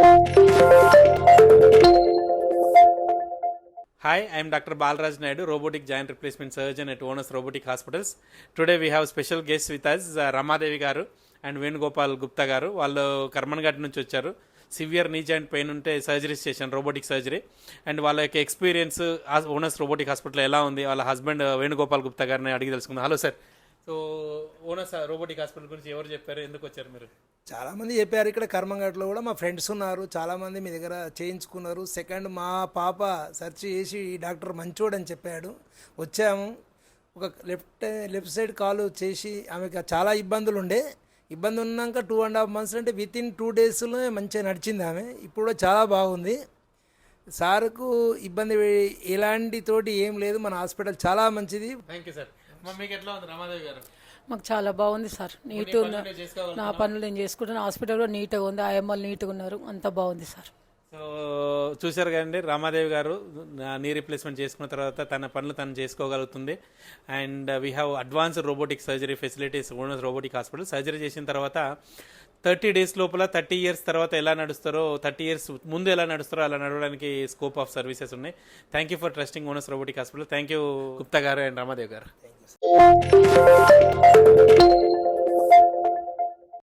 Hi, I am Dr. Balraj Naidu, robotic joint replacement surgeon at Onus Robotic Hospitals. Today we have special guests with us, Ramadevi garu and Venugopal Gupta garu. వాళ్ళు కర్మన్ఘాట్ నుంచి వచ్చారు. Severe knee joint pain ఉంటే surgeries చేశాను, robotic surgery. And వాళ్ళ యొక్క experience onus robotic hospital ఎలా ఉంది, వాళ్ళ హస్బెండ్ వేణుగోపాల్ గుప్తా గారిని అడిగి తెలుసుకుందాం. Hello sir. So onus robotic hospital గురించి ఎవరు చెప్పారు, ఎందుకు వచ్చారు మీరు? చాలామంది చెప్పారు. ఇక్కడ కర్మంఘాట్లో కూడా మా ఫ్రెండ్స్ ఉన్నారు, చాలామంది మీ దగ్గర చేయించుకున్నారు. సెకండ్ మా పాప సెర్చ్ చేసి ఈ డాక్టర్ మంచోడు అని చెప్పాడు, వచ్చాము. ఒక లెఫ్ట్ సైడ్ కాలు చేసి ఆమెకు చాలా ఇబ్బందులు ఉండే. ఇబ్బంది ఉన్నాక 2.5 months అంటే వితిన్ 2 daysలో మంచిగా నడిచింది ఆమె. ఇప్పుడు చాలా బాగుంది. సార్కు ఇబ్బంది ఎలాంటి తోటి ఏం లేదు, మన హాస్పిటల్ చాలా మంచిది. Thank you sir. మీకు ఎట్లా ఉంది రమాదేవి గారు? మాకు చాలా బాగుంది సార్, నీట్గా ఉంది. నా పనులు నేను చేసుకుంటాను. హాస్పిటల్ కూడా నీట్గా ఉంది, ఆయమ్మలు నీట్గా ఉన్నారు, అంతా బాగుంది సార్. సో చూశారు కదండి, రామాదేవి గారు నీ రీప్లేస్మెంట్ చేసుకున్న తర్వాత తన పనులు తను చేసుకోగలుగుతుంది. And we have advanced robotic surgery facilities onus robotic hospital. Surgery చేసిన తర్వాత 30 days లోపల 30 years తర్వాత ఎలా నడుస్తారో, 30 years ముందు ఎలా నడుస్తారో అలా నడవడానికి స్కోప్ ఆఫ్ సర్వీసెస్ ఉన్నాయి. Thank you for trusting onus robotic hospital. Thank you Gupta గారు అండ్ రామాదేవి గారు.